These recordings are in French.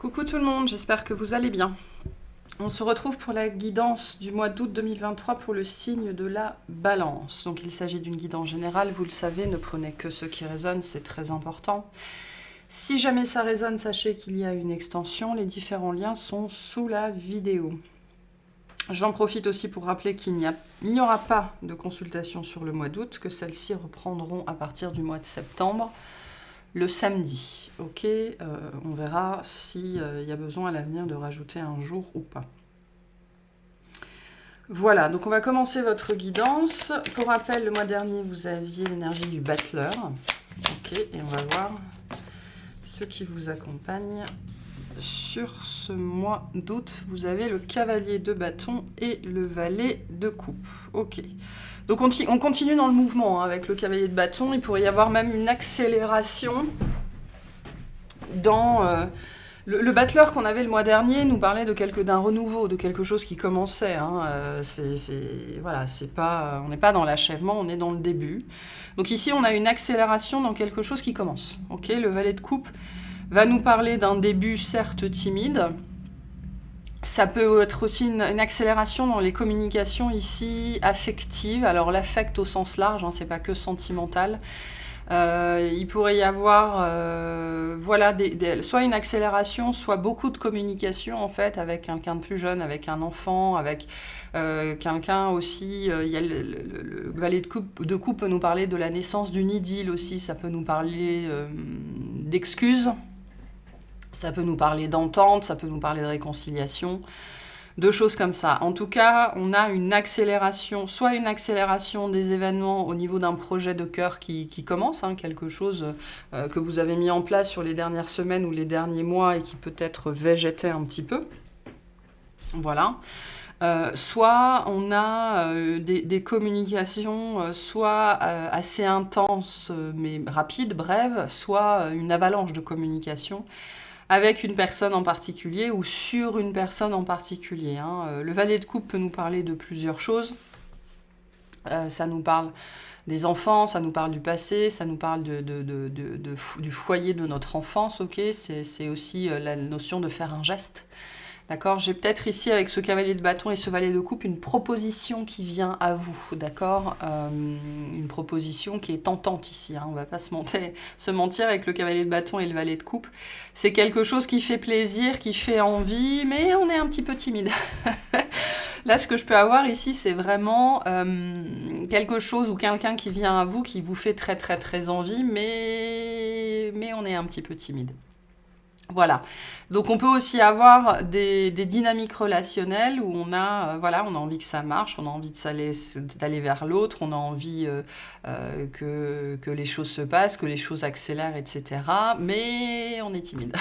Coucou tout le monde, j'espère que vous allez bien. On se retrouve pour la guidance du mois d'août 2023 pour le signe de la Balance. Donc il s'agit d'une guidance générale, vous le savez, ne prenez que ce qui résonne, c'est très important. Si jamais ça résonne, sachez qu'il y a une extension, les différents liens sont sous la vidéo. J'en profite aussi pour rappeler qu'il n'y aura pas de consultation sur le mois d'août, que celles-ci reprendront à partir du mois de septembre. Le samedi, ok, on verra s'il y a besoin à l'avenir de rajouter un jour ou pas. Voilà, donc on va commencer votre guidance. Pour rappel, le mois dernier, vous aviez l'énergie du battleur. Ok, et on va voir ceux qui vous accompagnent. Sur ce mois d'août, vous avez le cavalier de bâton et le valet de coupe. Ok. Donc on continue dans le mouvement avec le cavalier de bâton. Il pourrait y avoir même une accélération dans... le battleur qu'on avait le mois dernier nous parlait d'un renouveau, de quelque chose qui commençait. Voilà, on n'est pas dans l'achèvement, on est dans le début. Donc ici, on a une accélération dans quelque chose qui commence. Ok, le valet de coupe va nous parler d'un début certes timide. Ça peut être aussi une accélération dans les communications ici affectives. Alors l'affect au sens large, c'est pas que sentimental. Il pourrait y avoir voilà, soit une accélération, soit beaucoup de communication en fait avec quelqu'un de plus jeune, avec un enfant, avec quelqu'un aussi. Il y a le valet de coupe peut nous parler de la naissance d'une idylle aussi, ça peut nous parler d'excuses. Ça peut nous parler d'entente, ça peut nous parler de réconciliation, de choses comme ça. En tout cas, on a une accélération, soit une accélération des événements au niveau d'un projet de cœur qui commence, quelque chose que vous avez mis en place sur les dernières semaines ou les derniers mois et qui peut-être végétait un petit peu. Voilà. Soit on a des communications soit assez intenses mais rapides, brèves, soit une avalanche de communication avec une personne en particulier ou sur une personne en particulier. Le valet de coupe peut nous parler de plusieurs choses. Ça nous parle des enfants, ça nous parle du passé, ça nous parle du foyer de notre enfance. Okay, c'est aussi la notion de faire un geste. D'accord, j'ai peut-être ici, avec ce cavalier de bâton et ce valet de coupe, une proposition qui vient à vous, d'accord, une proposition qui est tentante ici, on ne va pas se mentir avec le cavalier de bâton et le valet de coupe. C'est quelque chose qui fait plaisir, qui fait envie, mais on est un petit peu timide. Là, ce que je peux avoir ici, c'est vraiment quelque chose ou quelqu'un qui vient à vous, qui vous fait très très très envie, mais on est un petit peu timide. Voilà, donc on peut aussi avoir des dynamiques relationnelles où on a envie que ça marche, on a envie d'aller vers l'autre, on a envie que les choses se passent, que les choses accélèrent, etc. Mais on est timide.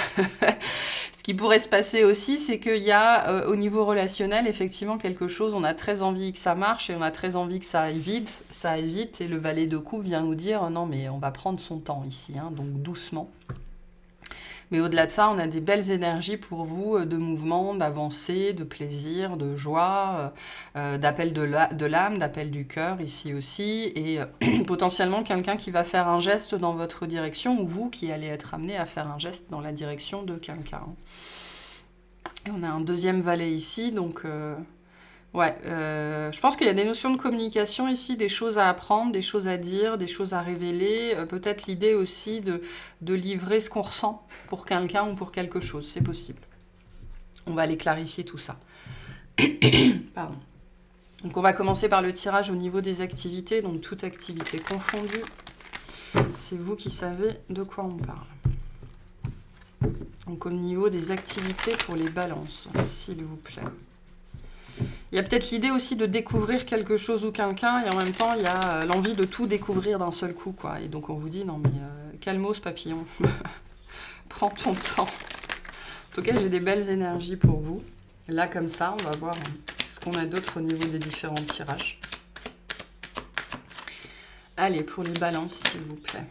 Ce qui pourrait se passer aussi, c'est qu'il y a au niveau relationnel, effectivement, quelque chose, on a très envie que ça marche et on a très envie que ça aille vite, et le valet de coupe vient nous dire non mais on va prendre son temps ici, donc doucement. Mais au-delà de ça, on a des belles énergies pour vous de mouvement, d'avancée, de plaisir, de joie, d'appel de l'âme, d'appel du cœur ici aussi. Et potentiellement quelqu'un qui va faire un geste dans votre direction ou vous qui allez être amené à faire un geste dans la direction de quelqu'un. Et on a un deuxième valet ici, donc... je pense qu'il y a des notions de communication ici, des choses à apprendre, des choses à dire, des choses à révéler. Peut-être l'idée aussi de livrer ce qu'on ressent pour quelqu'un ou pour quelque chose, c'est possible. On va aller clarifier tout ça. Pardon. Donc on va commencer par le tirage au niveau des activités, donc toute activité confondue. C'est vous qui savez de quoi on parle. Donc au niveau des activités pour les balances, s'il vous plaît. Il y a peut-être l'idée aussi de découvrir quelque chose ou quelqu'un, et en même temps, il y a l'envie de tout découvrir d'un seul coup, quoi. Et donc, on vous dit, non, mais calmos, papillon. Prends ton temps. En tout cas, j'ai des belles énergies pour vous. Là, comme ça, on va voir ce qu'on a d'autre au niveau des différents tirages. Allez, pour les balances, s'il vous plaît.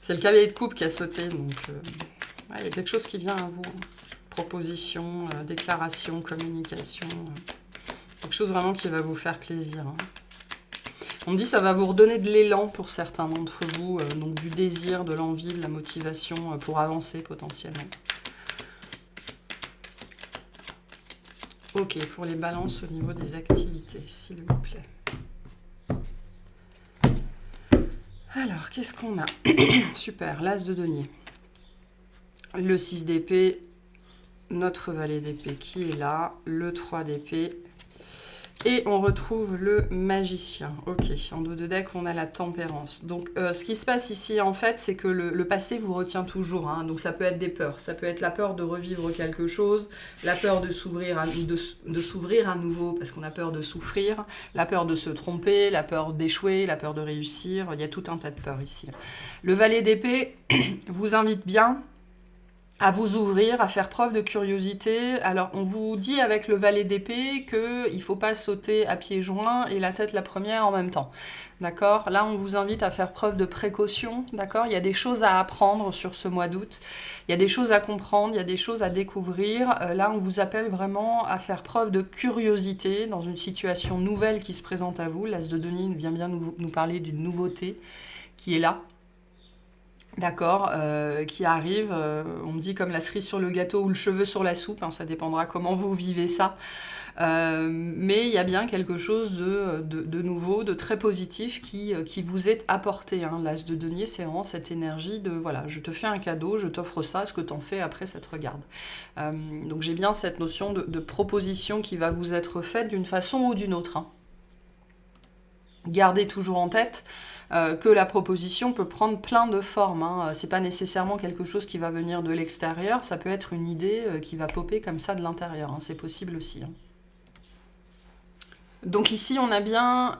C'est le cavalier de coupe qui a sauté, donc il y a quelque chose qui vient à vous. Proposition, déclaration, communication. Quelque chose vraiment qui va vous faire plaisir. On me dit que ça va vous redonner de l'élan pour certains d'entre vous, donc du désir, de l'envie, de la motivation pour avancer potentiellement. Ok, pour les balances au niveau des activités, s'il vous plaît. Alors, qu'est-ce qu'on a? Super, l'as de denier. Le 6 d'épée, notre valet d'épée qui est là, le 3 d'épée. Et on retrouve le magicien. Ok, en dos de deck, on a la tempérance. Donc, ce qui se passe ici, en fait, c'est que le passé vous retient toujours. Hein. Donc, ça peut être des peurs. Ça peut être la peur de revivre quelque chose, la peur de s'ouvrir à nouveau parce qu'on a peur de souffrir, la peur de se tromper, la peur d'échouer, la peur de réussir. Il y a tout un tas de peurs ici. Le valet d'épée vous invite bien à vous ouvrir, à faire preuve de curiosité. Alors, on vous dit avec le valet d'épée qu'il ne faut pas sauter à pieds joints et la tête la première en même temps. D'accord? Là, on vous invite à faire preuve de précaution. D'accord? Il y a des choses à apprendre sur ce mois d'août. Il y a des choses à comprendre, il y a des choses à découvrir. Là, on vous appelle vraiment à faire preuve de curiosité dans une situation nouvelle qui se présente à vous. L'as de denier vient bien nous parler d'une nouveauté qui est là. D'accord, qui arrive, on me dit comme la cerise sur le gâteau ou le cheveu sur la soupe, hein, ça dépendra comment vous vivez ça. Mais il y a bien quelque chose de nouveau, de très positif qui vous est apporté. Hein. L'as de denier, c'est vraiment cette énergie de, voilà, je te fais un cadeau, je t'offre ça, ce que t'en fais après, ça te regarde. Donc j'ai bien cette notion de proposition qui va vous être faite d'une façon ou d'une autre. Hein. Gardez toujours en tête que la proposition peut prendre plein de formes. Hein. C'est pas nécessairement quelque chose qui va venir de l'extérieur, ça peut être une idée qui va popper comme ça de l'intérieur. Hein. C'est possible aussi. Hein. Donc ici, on a bien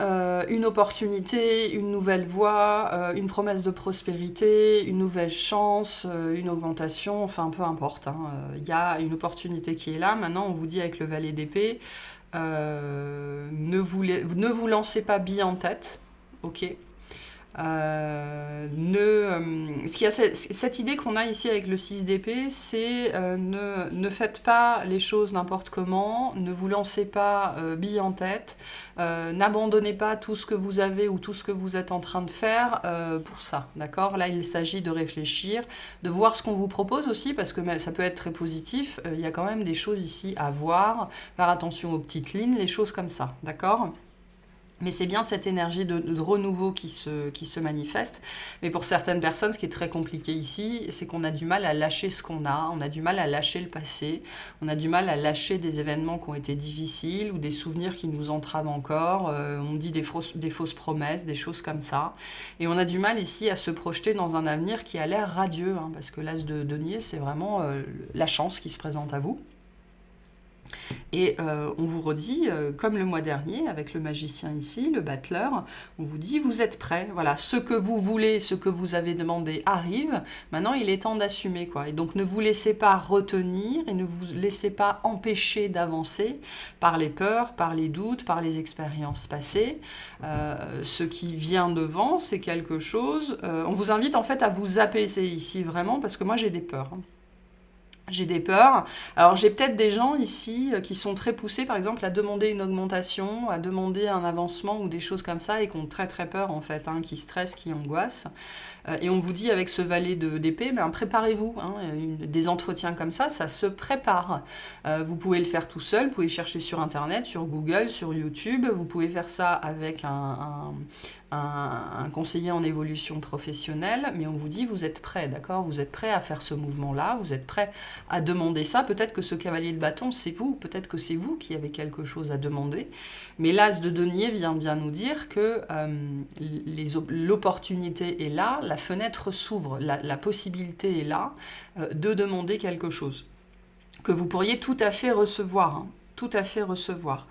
une opportunité, une nouvelle voie, une promesse de prospérité, une nouvelle chance, une augmentation, enfin peu importe. Il y a une opportunité qui est là. Maintenant, on vous dit avec le valet d'épée, ne vous lancez pas bille en tête, ok. Cette idée qu'on a ici avec le 6 d'épée, c'est ne faites pas les choses n'importe comment, ne vous lancez pas bille en tête, n'abandonnez pas tout ce que vous avez ou tout ce que vous êtes en train de faire pour ça, d'accord? Là, il s'agit de réfléchir, de voir ce qu'on vous propose aussi, parce que ça peut être très positif, il y a quand même des choses ici à voir, faire attention aux petites lignes, les choses comme ça, d'accord? Mais c'est bien cette énergie de renouveau qui se manifeste. Mais pour certaines personnes, ce qui est très compliqué ici, c'est qu'on a du mal à lâcher ce qu'on a, on a du mal à lâcher le passé, on a du mal à lâcher des événements qui ont été difficiles ou des souvenirs qui nous entravent encore. On dit des fausses promesses, des choses comme ça. Et on a du mal ici à se projeter dans un avenir qui a l'air radieux, hein, parce que l'as de denier, c'est vraiment la chance qui se présente à vous. Et on vous redit, comme le mois dernier, avec le magicien ici, le battleur, on vous dit, vous êtes prêts, voilà, ce que vous voulez, ce que vous avez demandé arrive, maintenant il est temps d'assumer, quoi. Et donc ne vous laissez pas retenir et ne vous laissez pas empêcher d'avancer par les peurs, par les doutes, par les expériences passées. Ce qui vient devant, c'est quelque chose, on vous invite en fait à vous apaiser ici, vraiment, parce que moi j'ai des peurs, hein. J'ai des peurs. Alors, j'ai peut-être des gens ici qui sont très poussés, par exemple, à demander une augmentation, à demander un avancement ou des choses comme ça et qui ont très très peur, en fait, hein, qui stressent, qui angoissent. Et on vous dit avec ce valet d'épée, ben, préparez-vous. Hein, des entretiens comme ça se prépare. Vous pouvez le faire tout seul, vous pouvez chercher sur Internet, sur Google, sur YouTube. Vous pouvez faire ça avec un conseiller en évolution professionnelle, mais on vous dit, vous êtes prêt, d'accord? Vous êtes prêt à faire ce mouvement-là, vous êtes prêt à demander ça. Peut-être que ce cavalier de bâton, c'est vous, peut-être que c'est vous qui avez quelque chose à demander. Mais l'as de denier vient bien nous dire que l'opportunité est là, la fenêtre s'ouvre, la possibilité est là de demander quelque chose que vous pourriez tout à fait recevoir, hein. Tout à fait recevoir.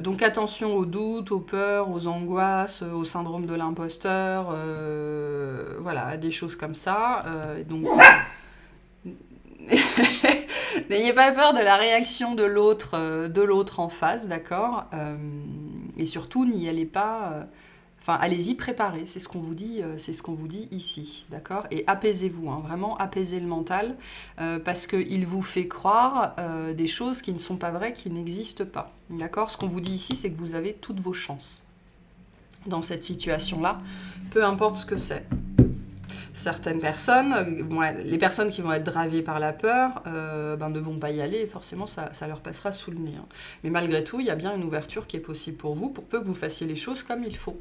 Donc attention aux doutes, aux peurs, aux angoisses, au syndrome de l'imposteur, voilà, des choses comme ça. Donc n'ayez pas peur de la réaction de l'autre en face, d'accord? Et surtout, n'y allez pas. Enfin, allez-y préparer, c'est ce qu'on vous dit ici, d'accord? Et apaisez-vous, hein, vraiment apaisez le mental, parce qu'il vous fait croire des choses qui ne sont pas vraies, qui n'existent pas, d'accord? Ce qu'on vous dit ici, c'est que vous avez toutes vos chances. dans cette situation-là, peu importe ce que c'est. Certaines personnes, les personnes qui vont être dravées par la peur, ne vont pas y aller et forcément ça leur passera sous le nez. Hein. Mais malgré tout, il y a bien une ouverture qui est possible pour vous, pour peu que vous fassiez les choses comme il faut.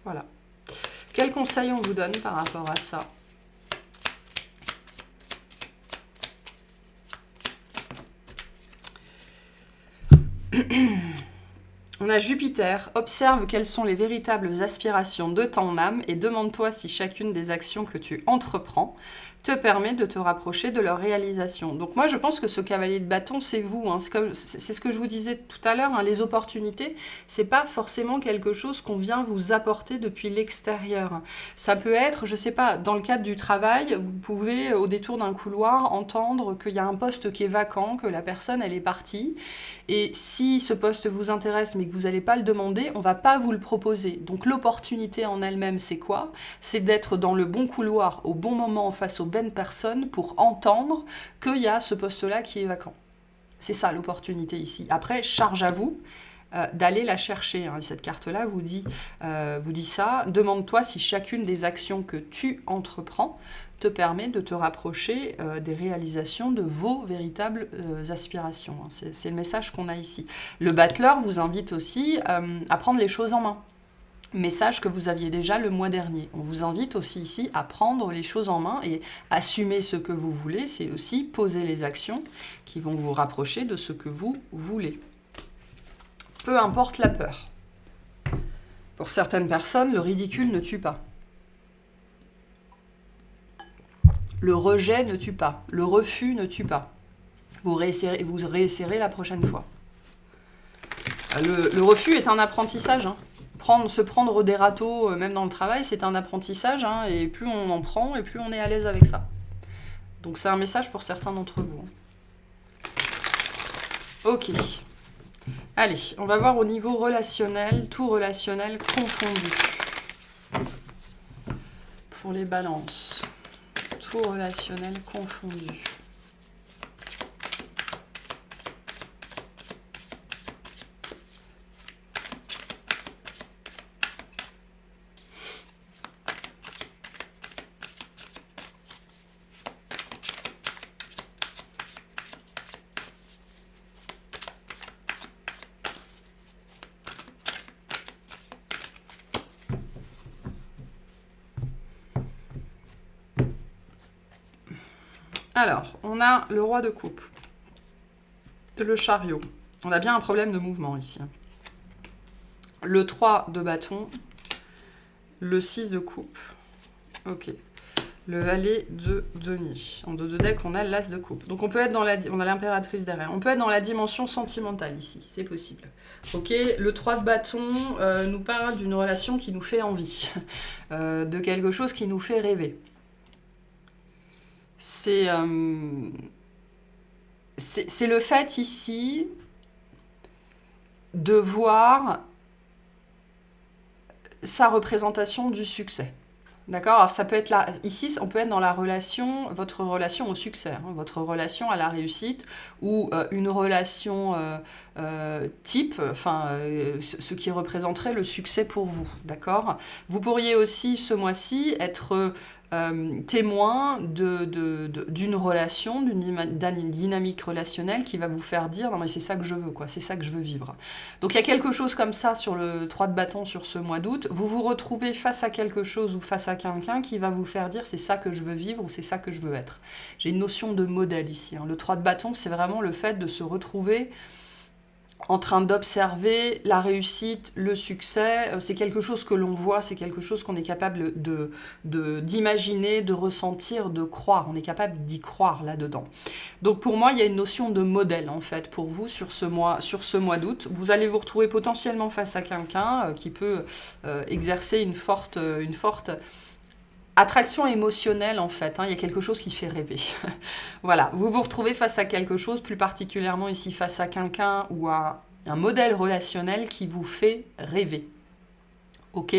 Voilà. Quels conseils on vous donne par rapport à ça ? On a Jupiter. Observe quelles sont les véritables aspirations de ton âme et demande-toi si chacune des actions que tu entreprends te permet de te rapprocher de leur réalisation. Donc moi, je pense que ce cavalier de bâton, c'est vous. Hein. C'est ce que je vous disais tout à l'heure. Hein. Les opportunités, c'est pas forcément quelque chose qu'on vient vous apporter depuis l'extérieur. Ça peut être, je sais pas, dans le cadre du travail, vous pouvez, au détour d'un couloir, entendre qu'il y a un poste qui est vacant, que la personne, elle est partie. Et si ce poste vous intéresse, mais que vous n'allez pas le demander, on va pas vous le proposer. Donc l'opportunité en elle-même, c'est quoi ? C'est d'être dans le bon couloir, au bon moment, face aux bonnes personnes, pour entendre qu'il y a ce poste-là qui est vacant. C'est ça l'opportunité ici. Après, charge à vous d'aller la chercher. Hein. Cette carte-là vous dit ça. Demande-toi si chacune des actions que tu entreprends te permet de te rapprocher des réalisations de vos véritables aspirations. C'est le message qu'on a ici. Le battleur vous invite aussi à prendre les choses en main. Message que vous aviez déjà le mois dernier. On vous invite aussi ici à prendre les choses en main et assumer ce que vous voulez. C'est aussi poser les actions qui vont vous rapprocher de ce que vous voulez. Peu importe la peur. Pour certaines personnes, le ridicule ne tue pas. Le rejet ne tue pas. Le refus ne tue pas. Vous réessayerez la prochaine fois. Le refus est un apprentissage. Hein. Se prendre des râteaux, même dans le travail, c'est un apprentissage. Hein, et plus on en prend, et plus on est à l'aise avec ça. Donc c'est un message pour certains d'entre vous. Ok. Allez, on va voir au niveau relationnel, tout relationnel confondu. Pour les balances. Tout relationnel confondu. Alors, on a le roi de coupe, le chariot. On a bien un problème de mouvement ici. Le 3 de bâton, le 6 de coupe. Ok. Le valet de denier. En dos de deck, on a l'as de coupe. Donc on peut être on a l'impératrice derrière. On peut être dans la dimension sentimentale ici, c'est possible. Ok, le 3 de bâton nous parle d'une relation qui nous fait envie, de quelque chose qui nous fait rêver. C'est le fait ici de voir sa représentation du succès. D'accord ? Alors ça peut être là, ici, on peut être dans la relation, votre relation au succès, hein, votre relation à la réussite, ou une relation type, ce qui représenterait le succès pour vous. D'accord ? Vous pourriez aussi, ce mois-ci, être témoin d'une relation, d'une dynamique relationnelle qui va vous faire dire « Non mais c'est ça que je veux, quoi, c'est ça que je veux vivre ». Donc il y a quelque chose comme ça sur le 3 de bâton sur ce mois d'août. Vous vous retrouvez face à quelque chose ou face à quelqu'un qui va vous faire dire « C'est ça que je veux vivre » ou « C'est ça que je veux être ». J'ai une notion de modèle ici. Hein. Le 3 de bâton, c'est vraiment le fait de se retrouver en train d'observer la réussite, le succès, c'est quelque chose que l'on voit, c'est quelque chose qu'on est capable d'imaginer, de ressentir, de croire. On est capable d'y croire là-dedans. Donc pour moi, il y a une notion de modèle en fait pour vous sur ce mois d'août. Vous allez vous retrouver potentiellement face à quelqu'un qui peut exercer une forte attraction émotionnelle en fait, hein, il y a quelque chose qui fait rêver. Voilà, vous vous retrouvez face à quelque chose, plus particulièrement ici face à quelqu'un ou à un modèle relationnel qui vous fait rêver. Ok ?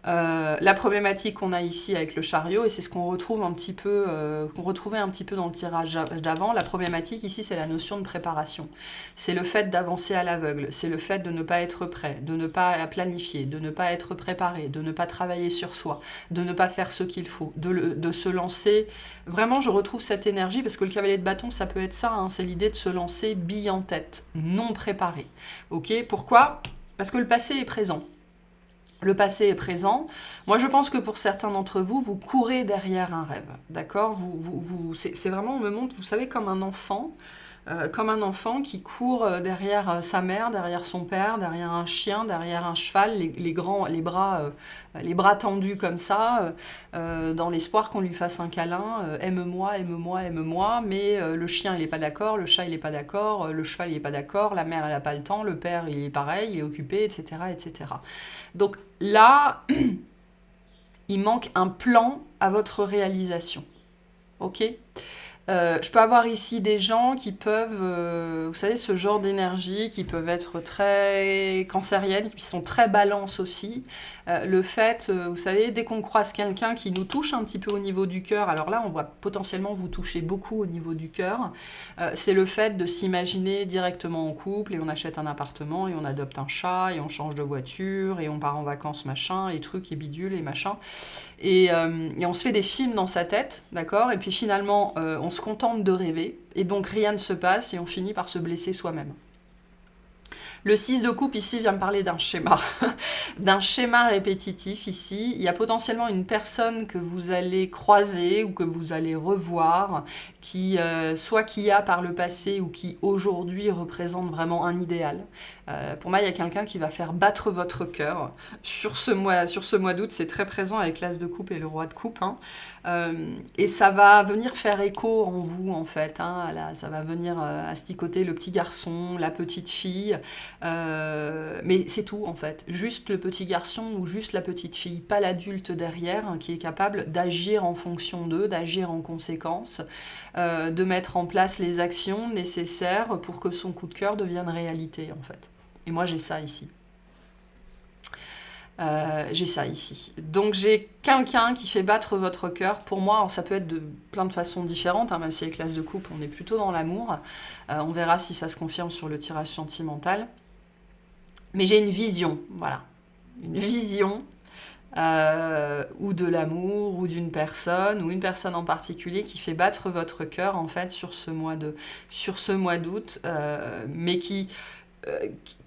La problématique qu'on a ici avec le chariot, et c'est ce qu'on retrouve un petit peu, qu'on retrouvait un petit peu dans le tirage d'avant, la problématique ici, c'est la notion de préparation. C'est le fait d'avancer à l'aveugle, c'est le fait de ne pas être prêt, de ne pas planifier, de ne pas être préparé, de ne pas travailler sur soi, de ne pas faire ce qu'il faut, de se lancer. Vraiment, je retrouve cette énergie, parce que le cavalier de bâton, ça peut être ça, hein, c'est l'idée de se lancer bille en tête, non préparé. Ok, pourquoi ? Parce que le passé est présent. Le passé est présent. Moi, je pense que pour certains d'entre vous, vous courez derrière un rêve, d'accord ? C'est vraiment, on me montre, vous savez, comme un enfant qui court derrière sa mère, derrière son père, derrière un chien, derrière un cheval, les bras tendus comme ça, dans l'espoir qu'on lui fasse un câlin, aime-moi, aime-moi, aime-moi, mais le chien il n'est pas d'accord, le chat il n'est pas d'accord, le cheval il n'est pas d'accord, la mère elle n'a pas le temps, le père il est pareil, il est occupé, etc., etc. Donc là, il manque un plan à votre réalisation, ok ? Je peux avoir ici des gens qui peuvent, vous savez, ce genre d'énergie, qui peuvent être très cancériennes, qui sont très balance aussi. Le fait, vous savez, dès qu'on croise quelqu'un qui nous touche un petit peu au niveau du cœur, alors là, on va potentiellement vous toucher beaucoup au niveau du cœur, c'est le fait de s'imaginer directement en couple, et on achète un appartement, et on adopte un chat, et on change de voiture, et on part en vacances, machin, et trucs, et bidules, et machin. Et on se fait des films dans sa tête, d'accord ? Et puis finalement, on se contente de rêver, et donc rien ne se passe, et on finit par se blesser soi-même. Le 6 de coupe ici vient me parler d'un schéma, d'un schéma répétitif ici. Il y a potentiellement une personne que vous allez croiser ou que vous allez revoir, qui soit qui a par le passé ou qui aujourd'hui représente vraiment un idéal. Pour moi, il y a quelqu'un qui va faire battre votre cœur sur ce mois d'août. C'est très présent avec l'As de coupe et le Roi de coupe. Hein. Et ça va venir faire écho en vous, en fait. Hein. Là, ça va venir asticoter le petit garçon, la petite fille. Mais c'est tout, en fait. Juste le petit garçon ou juste la petite fille, pas l'adulte derrière, hein, qui est capable d'agir en fonction d'eux, d'agir en conséquence, de mettre en place les actions nécessaires pour que son coup de cœur devienne réalité, en fait. Et moi, j'ai ça ici. Donc j'ai quelqu'un qui fait battre votre cœur. Pour moi, alors, ça peut être de plein de façons différentes, hein, même si avec l'As de coupe, on est plutôt dans l'amour. On verra si ça se confirme sur le tirage sentimental. Mais j'ai une vision, voilà. Une vision ou de l'amour, ou d'une personne, ou une personne en particulier qui fait battre votre cœur, en fait, sur ce mois d'août, mais qui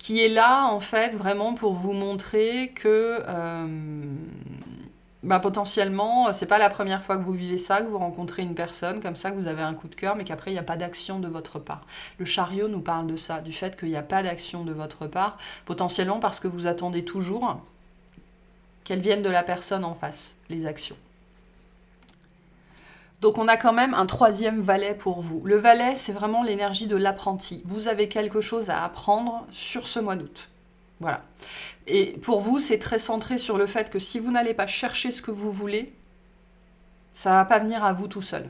est là, en fait, vraiment pour vous montrer que potentiellement, c'est pas la première fois que vous vivez ça, que vous rencontrez une personne comme ça, que vous avez un coup de cœur, mais qu'après, il n'y a pas d'action de votre part. Le chariot nous parle de ça, du fait qu'il n'y a pas d'action de votre part, potentiellement parce que vous attendez toujours qu'elles viennent de la personne en face, les actions. Donc on a quand même un troisième valet pour vous. Le valet, c'est vraiment l'énergie de l'apprenti. Vous avez quelque chose à apprendre sur ce mois d'août. Voilà. Et pour vous, c'est très centré sur le fait que si vous n'allez pas chercher ce que vous voulez, ça ne va pas venir à vous tout seul.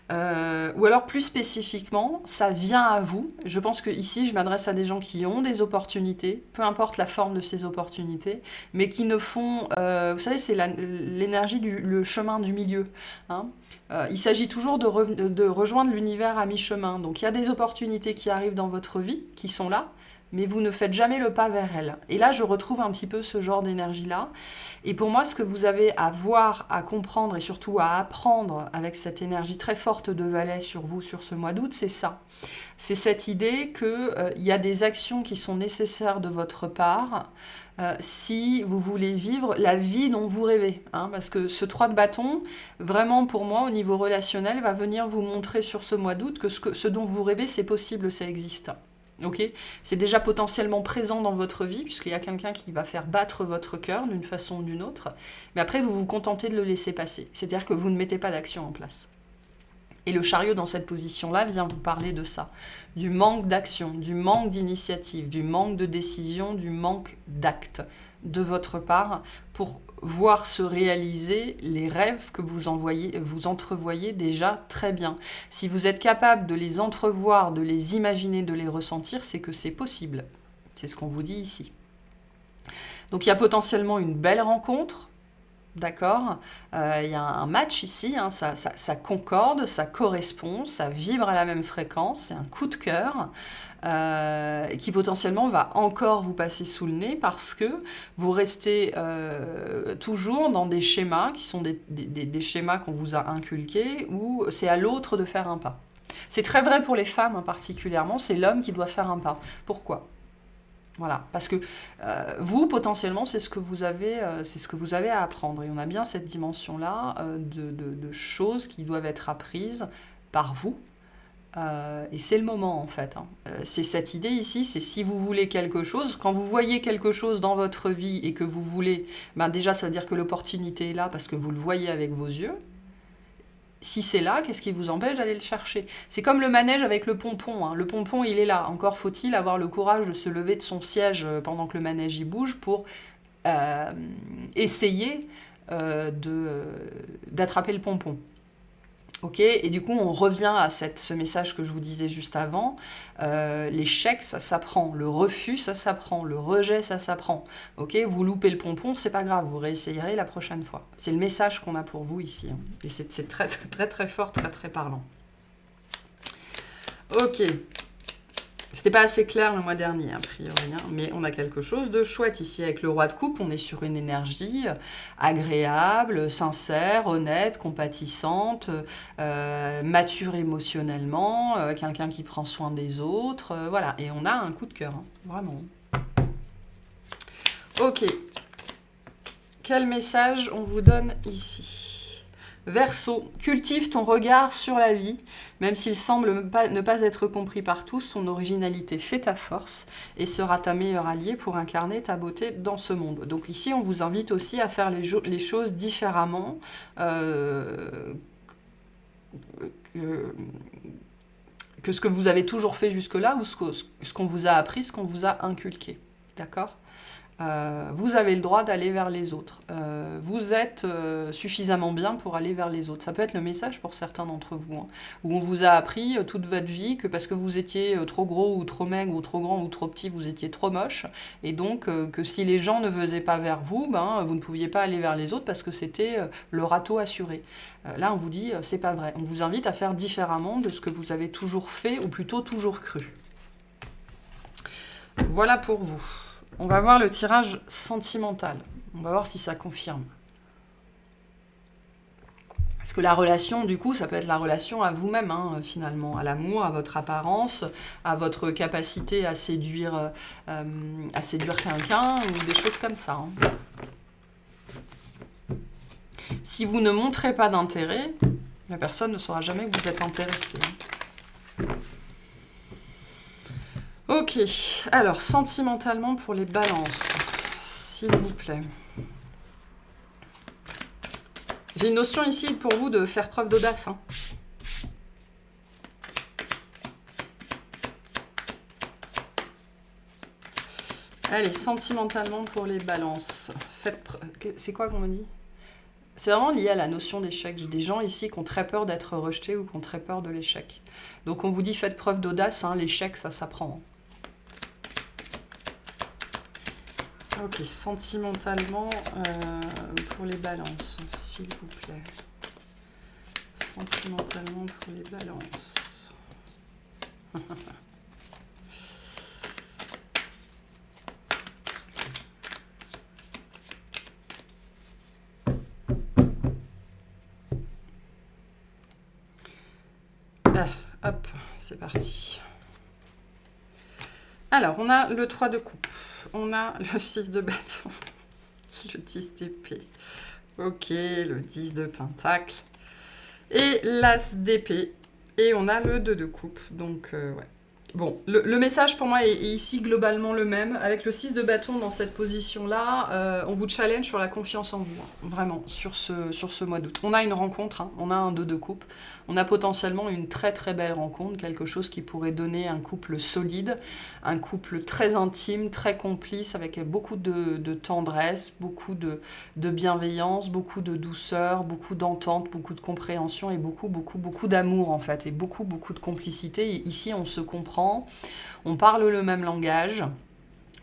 Ou alors plus spécifiquement, ça vient à vous. Je pense que ici, je m'adresse à des gens qui ont des opportunités, peu importe la forme de ces opportunités, mais qui ne font... vous savez, c'est l'énergie, le chemin du milieu. Hein. Il s'agit toujours de rejoindre l'univers à mi-chemin. Donc il y a des opportunités qui arrivent dans votre vie, qui sont là, mais vous ne faites jamais le pas vers elles. Et là, je retrouve un petit peu ce genre d'énergie-là. Et pour moi, ce que vous avez à voir, à comprendre et surtout à apprendre avec cette énergie très forte de valet sur vous sur ce mois d'août, c'est ça. C'est cette idée qu'il y a des actions qui sont nécessaires de votre part si vous voulez vivre la vie dont vous rêvez. Hein, parce que ce 3 de bâton, vraiment pour moi, au niveau relationnel, va venir vous montrer sur ce mois d'août que ce dont vous rêvez, c'est possible, ça existe. Okay, c'est déjà potentiellement présent dans votre vie, puisqu'il y a quelqu'un qui va faire battre votre cœur d'une façon ou d'une autre, mais après vous vous contentez de le laisser passer, c'est-à-dire que vous ne mettez pas d'action en place. Et le chariot dans cette position-là vient vous parler de ça, du manque d'action, du manque d'initiative, du manque de décision, du manque d'acte de votre part pour voir se réaliser les rêves que vous entrevoyez déjà très bien. Si vous êtes capable de les entrevoir, de les imaginer, de les ressentir, c'est que c'est possible. C'est ce qu'on vous dit ici. Donc il y a potentiellement une belle rencontre, D'accord? Il y a un match ici, hein, ça concorde, ça correspond, ça vibre à la même fréquence, c'est un coup de cœur qui potentiellement va encore vous passer sous le nez parce que vous restez toujours dans des schémas qui sont des schémas qu'on vous a inculqués où c'est à l'autre de faire un pas. C'est très vrai pour les femmes, hein, particulièrement, c'est l'homme qui doit faire un pas. Pourquoi? Voilà, parce que vous, potentiellement, c'est ce que vous avez, à apprendre. Et on a bien cette dimension-là de choses qui doivent être apprises par vous. Et c'est le moment, en fait, hein. C'est cette idée ici, c'est si vous voulez quelque chose, quand vous voyez quelque chose dans votre vie et que vous voulez, ben déjà, ça veut dire que l'opportunité est là parce que vous le voyez avec vos yeux. Si c'est là, qu'est-ce qui vous empêche d'aller le chercher? C'est comme le manège avec le pompon, hein. Le pompon, il est là. Encore faut-il avoir le courage de se lever de son siège pendant que le manège y bouge pour essayer d'attraper le pompon. Ok, et du coup, on revient à ce message que je vous disais juste avant. L'échec, ça s'apprend. Le refus, ça s'apprend. Le rejet, ça s'apprend. Ok, vous loupez le pompon, c'est pas grave, vous réessayerez la prochaine fois. C'est le message qu'on a pour vous ici, hein. Et c'est très, très, très, très fort, très, très parlant. Ok. C'était pas assez clair le mois dernier, a priori, hein, mais on a quelque chose de chouette ici. Avec le roi de coupe, on est sur une énergie agréable, sincère, honnête, compatissante, mature émotionnellement, quelqu'un qui prend soin des autres, voilà. Et on a un coup de cœur, hein, vraiment. Ok. Quel message on vous donne ici ? Verseau, cultive ton regard sur la vie, même s'il semble ne pas être compris par tous, ton originalité fait ta force et sera ta meilleure alliée pour incarner ta beauté dans ce monde. Donc ici, on vous invite aussi à faire les choses différemment que ce que vous avez toujours fait jusque-là ou ce qu'on vous a appris, ce qu'on vous a inculqué. D'accord ? Vous avez le droit d'aller vers les autres. Vous êtes suffisamment bien pour aller vers les autres. Ça peut être le message pour certains d'entre vous, hein, où on vous a appris toute votre vie que parce que vous étiez trop gros ou trop maigre ou trop grand ou trop petit, vous étiez trop moche, et donc que si les gens ne venaient pas vers vous, ben, vous ne pouviez pas aller vers les autres parce que c'était le râteau assuré. Là, on vous dit, c'est pas vrai. On vous invite à faire différemment de ce que vous avez toujours fait, ou plutôt toujours cru. Voilà pour vous. On va voir le tirage sentimental. On va voir si ça confirme. Parce que la relation, du coup, ça peut être la relation à vous-même, hein, finalement, à l'amour, à votre apparence, à votre capacité à séduire quelqu'un, ou des choses comme ça, hein. Si vous ne montrez pas d'intérêt, la personne ne saura jamais que vous êtes intéressé, hein. Ok, alors sentimentalement pour les balances, s'il vous plaît. J'ai une notion ici pour vous de faire preuve d'audace, hein. Allez, sentimentalement pour les balances. C'est quoi qu'on me dit? C'est vraiment lié à la notion d'échec. J'ai des gens ici qui ont très peur d'être rejetés ou qui ont très peur de l'échec. Donc on vous dit faites preuve d'audace, hein, l'échec ça s'apprend. Ok, sentimentalement pour les balances, s'il vous plaît. Sentimentalement pour les balances. Hop, c'est parti. Alors, on a le 3 de coupe. On a le 6 de bâton. Le 10 d'épée. Ok, le 10 de pentacle. Et l'as d'épée. Et on a le 2 de coupe. Donc, ouais. Bon, le message pour moi est ici globalement le même. Avec le 6 de bâton dans cette position-là, on vous challenge sur la confiance en vous, hein, vraiment, sur ce mois d'août. On a une rencontre, hein, on a un 2 de coupe. On a potentiellement une très très belle rencontre, quelque chose qui pourrait donner un couple solide, un couple très intime, très complice, avec beaucoup de tendresse, beaucoup de bienveillance, beaucoup de douceur, beaucoup d'entente, beaucoup de compréhension et beaucoup d'amour en fait, et beaucoup de complicité. Et ici, on se comprend, on parle le même langage,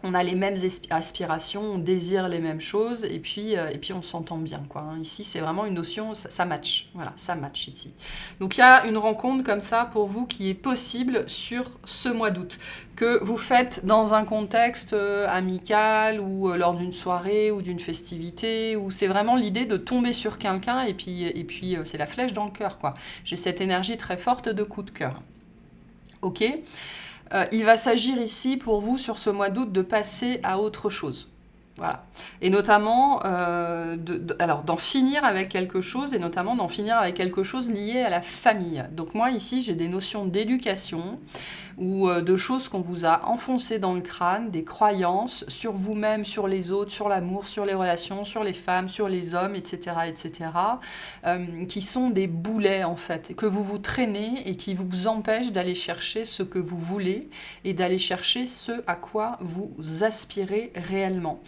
on a les mêmes aspirations, on désire les mêmes choses, et puis on s'entend bien, quoi. Hein. Ici, c'est vraiment une notion, ça match. Voilà, ça match ici. Donc, il y a une rencontre comme ça pour vous qui est possible sur ce mois d'août, que vous faites dans un contexte amical ou lors d'une soirée ou d'une festivité, où c'est vraiment l'idée de tomber sur quelqu'un, et puis c'est la flèche dans le cœur, quoi. J'ai cette énergie très forte de coup de cœur. Ok ? Il va s'agir ici pour vous sur ce mois d'août de passer à autre chose. Voilà. Et notamment, alors d'en finir avec quelque chose, et notamment d'en finir avec quelque chose lié à la famille. Donc moi ici j'ai des notions d'éducation ou de choses qu'on vous a enfoncées dans le crâne, des croyances sur vous-même, sur les autres, sur l'amour, sur les relations, sur les femmes, sur les hommes, etc., etc., qui sont des boulets en fait, que vous vous traînez et qui vous empêchent d'aller chercher ce que vous voulez et d'aller chercher ce à quoi vous aspirez réellement.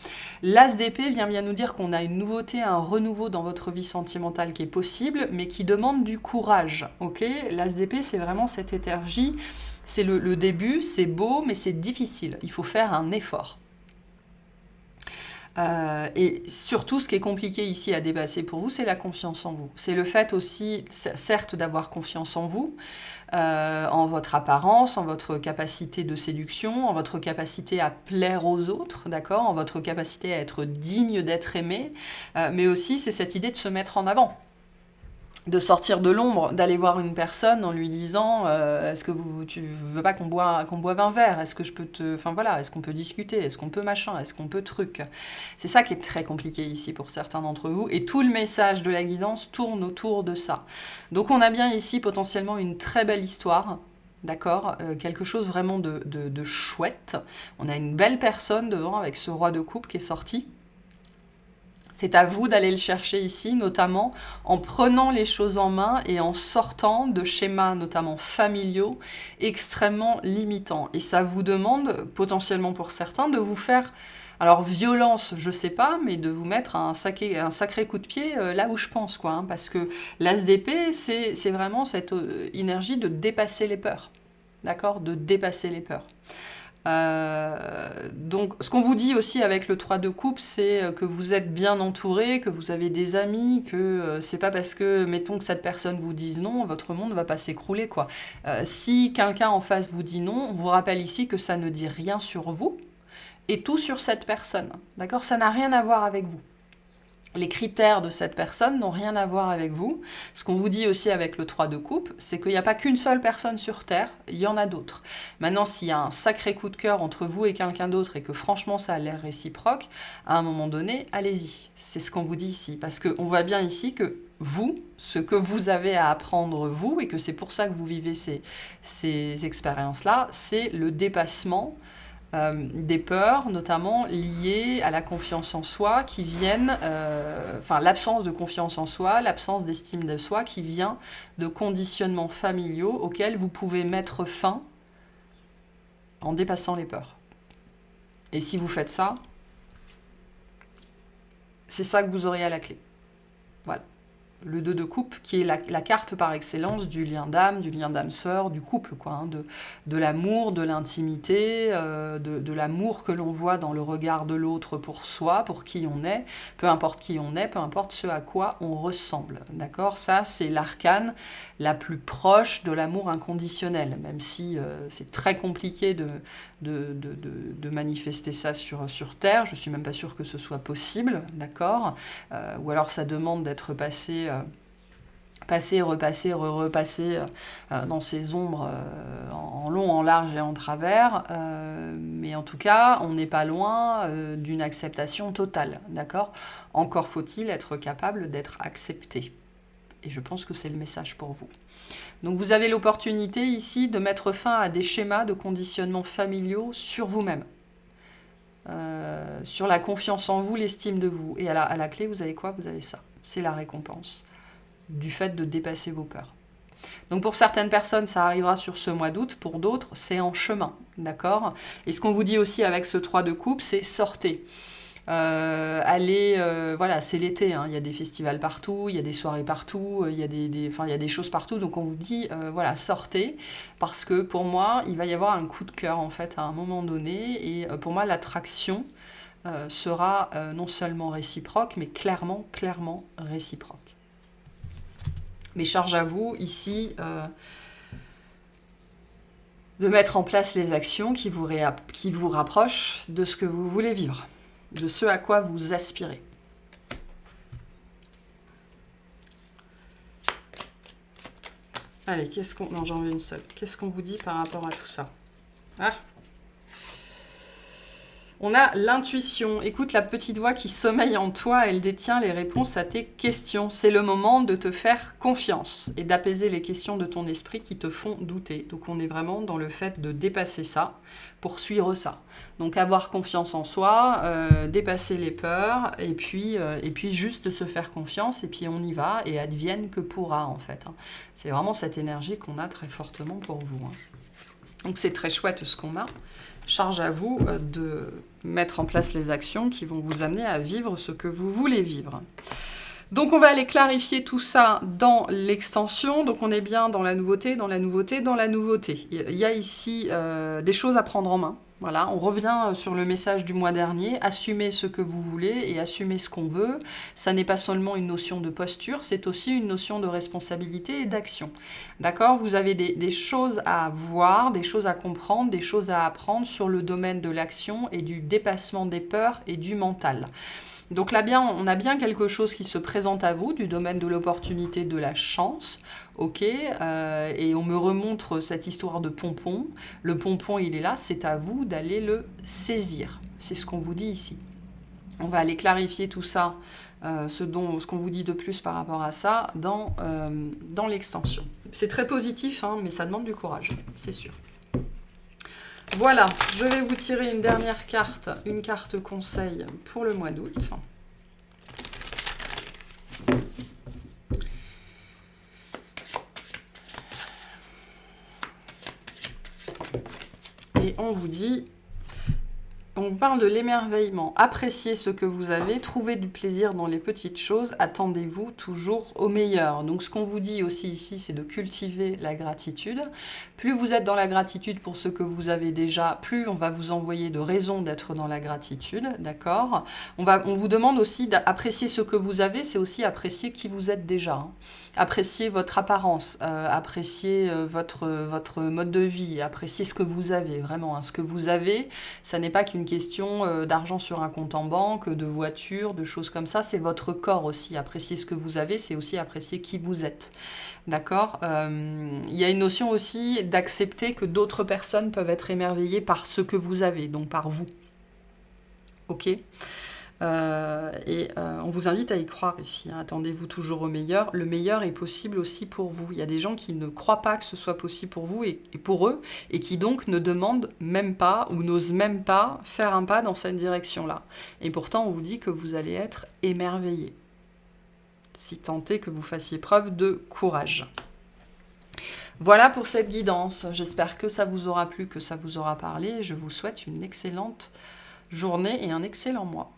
L'As d'épée vient bien nous dire qu'on a une nouveauté, un renouveau dans votre vie sentimentale qui est possible, mais qui demande du courage. Ok ? L'As d'épée, c'est vraiment cette énergie. C'est le début, c'est beau, mais c'est difficile. Il faut faire un effort. Et surtout, ce qui est compliqué ici à dépasser pour vous, c'est la confiance en vous. C'est le fait aussi, certes, d'avoir confiance en vous, en votre apparence, en votre capacité de séduction, en votre capacité à plaire aux autres, d'accord, en votre capacité à être digne d'être aimé, mais aussi c'est cette idée de se mettre en avant. De sortir de l'ombre, d'aller voir une personne en lui disant est-ce que tu veux pas qu'on boive un verre, est-ce que je peux enfin voilà, est-ce qu'on peut discuter, est-ce qu'on peut machin, est-ce qu'on peut truc. C'est ça qui est très compliqué ici pour certains d'entre vous, et tout le message de la guidance tourne autour de ça. Donc on a bien ici potentiellement une très belle histoire. D'accord, quelque chose vraiment de chouette. On a une belle personne devant avec ce roi de coupe qui est sorti. C'est à vous d'aller le chercher ici, notamment en prenant les choses en main et en sortant de schémas, notamment familiaux, extrêmement limitants. Et ça vous demande, potentiellement pour certains, de vous faire, alors violence, je sais pas, mais de vous mettre un sacré coup de pied là où je pense, quoi. Hein, parce que l'As d'épée, c'est vraiment cette énergie de dépasser les peurs. D'accord ? De dépasser les peurs. Donc, ce qu'on vous dit aussi avec le 3 de coupe, c'est que vous êtes bien entouré, que vous avez des amis, que c'est pas parce que, mettons que cette personne vous dise non, votre monde va pas s'écrouler, quoi. Si quelqu'un en face vous dit non, on vous rappelle ici que ça ne dit rien sur vous et tout sur cette personne. D'accord ? Ça n'a rien à voir avec vous. Les critères de cette personne n'ont rien à voir avec vous. Ce qu'on vous dit aussi avec le 3 de coupe, c'est qu'il n'y a pas qu'une seule personne sur Terre, il y en a d'autres. Maintenant, s'il y a un sacré coup de cœur entre vous et quelqu'un d'autre et que franchement ça a l'air réciproque, à un moment donné, allez-y. C'est ce qu'on vous dit ici. Parce qu'on voit bien ici que vous, ce que vous avez à apprendre vous, et que c'est pour ça que vous vivez ces expériences-là, c'est le dépassement des peurs, notamment liées à la confiance en soi, qui viennent, l'absence de confiance en soi, l'absence d'estime de soi, qui vient de conditionnements familiaux auxquels vous pouvez mettre fin en dépassant les peurs. Et si vous faites ça, c'est ça que vous aurez à la clé. Voilà. Le 2 de coupe, qui est la carte par excellence du lien d'âme-sœur, du couple, quoi, hein, de l'amour, de l'intimité, de l'amour que l'on voit dans le regard de l'autre pour soi, pour qui on est, peu importe qui on est, peu importe ce à quoi on ressemble. D'accord ? Ça, c'est l'arcane la plus proche de l'amour inconditionnel, même si c'est très compliqué de manifester ça sur Terre. Je ne suis même pas sûre que ce soit possible, d'accord ? Ou alors ça demande d'être passé, repasser, repasser dans ces ombres en long, en large et en travers. Mais en tout cas, on n'est pas loin d'une acceptation totale, d'accord ? Encore faut-il être capable d'être accepté. Et je pense que c'est le message pour vous. Donc vous avez l'opportunité ici de mettre fin à des schémas de conditionnement familiaux sur vous-même. Sur la confiance en vous, l'estime de vous. Et à la clé, vous avez quoi ? Vous avez ça. C'est la récompense du fait de dépasser vos peurs. Donc pour certaines personnes, ça arrivera sur ce mois d'août. Pour d'autres, c'est en chemin. D'accord ? Et ce qu'on vous dit aussi avec ce 3 de coupe, c'est sortez. Voilà, c'est l'été, hein, il y a des festivals partout, il y a des soirées partout, il y a il y a des choses partout, donc on vous dit, voilà, sortez, parce que pour moi, il va y avoir un coup de cœur, en fait, à un moment donné, et pour moi, l'attraction sera non seulement réciproque, mais clairement, clairement réciproque. Mais charge à vous, ici, de mettre en place les actions qui vous rapprochent de ce que vous voulez vivre, de ce à quoi vous aspirez. Allez, Non, j'en veux une seule. Qu'est-ce qu'on vous dit par rapport à tout ça? Ah, on a l'intuition. Écoute la petite voix qui sommeille en toi, elle détient les réponses à tes questions. C'est le moment de te faire confiance et d'apaiser les questions de ton esprit qui te font douter. Donc on est vraiment dans le fait de dépasser ça, poursuivre ça. Donc avoir confiance en soi, dépasser les peurs, et puis juste se faire confiance, et puis on y va, et advienne que pourra en fait. C'est vraiment cette énergie qu'on a très fortement pour vous. Donc c'est très chouette ce qu'on a. Charge à vous de mettre en place les actions qui vont vous amener à vivre ce que vous voulez vivre. Donc on va aller clarifier tout ça dans l'extension. Donc on est bien dans la nouveauté, dans la nouveauté, dans la nouveauté. Il y a ici des choses à prendre en main. Voilà, on revient sur le message du mois dernier, assumez ce que vous voulez et assumez ce qu'on veut. Ça n'est pas seulement une notion de posture, c'est aussi une notion de responsabilité et d'action. D'accord? Vous avez des choses à voir, des choses à comprendre, des choses à apprendre sur le domaine de l'action et du dépassement des peurs et du mental. Donc là, on a bien quelque chose qui se présente à vous du domaine de l'opportunité, de la chance, ok, et on me remontre cette histoire de pompon. Le pompon, il est là, c'est à vous d'aller le saisir. C'est ce qu'on vous dit ici. On va aller clarifier tout ça, ce qu'on vous dit de plus par rapport à ça, dans l'extension. C'est très positif, hein, mais ça demande du courage, c'est sûr. Voilà, je vais vous tirer une dernière carte, une carte conseil pour le mois d'août. Et on vous dit, on parle de l'émerveillement. Appréciez ce que vous avez, trouvez du plaisir dans les petites choses, attendez-vous toujours au meilleur. Donc ce qu'on vous dit aussi ici, c'est de cultiver la gratitude. Plus vous êtes dans la gratitude pour ce que vous avez déjà, plus on va vous envoyer de raisons d'être dans la gratitude, d'accord? On vous demande aussi d'apprécier ce que vous avez, c'est aussi apprécier qui vous êtes déjà. Hein. Apprécier votre apparence, apprécier votre mode de vie, apprécier ce que vous avez, vraiment. Hein. Ce que vous avez, ça n'est pas qu'une question d'argent sur un compte en banque, de voiture, de choses comme ça, c'est votre corps aussi. Apprécier ce que vous avez, c'est aussi apprécier qui vous êtes. D'accord? Il y a une notion aussi d'accepter que d'autres personnes peuvent être émerveillées par ce que vous avez, donc par vous. Ok? On vous invite à y croire ici. Hein. Attendez-vous toujours au meilleur. Le meilleur est possible aussi pour vous. Il y a des gens qui ne croient pas que ce soit possible pour vous et pour eux, et qui donc ne demandent même pas ou n'osent même pas faire un pas dans cette direction-là. Et pourtant, on vous dit que vous allez être émerveillés, si tant est que vous fassiez preuve de courage. Voilà pour cette guidance. J'espère que ça vous aura plu, que ça vous aura parlé. Je vous souhaite une excellente journée et un excellent mois.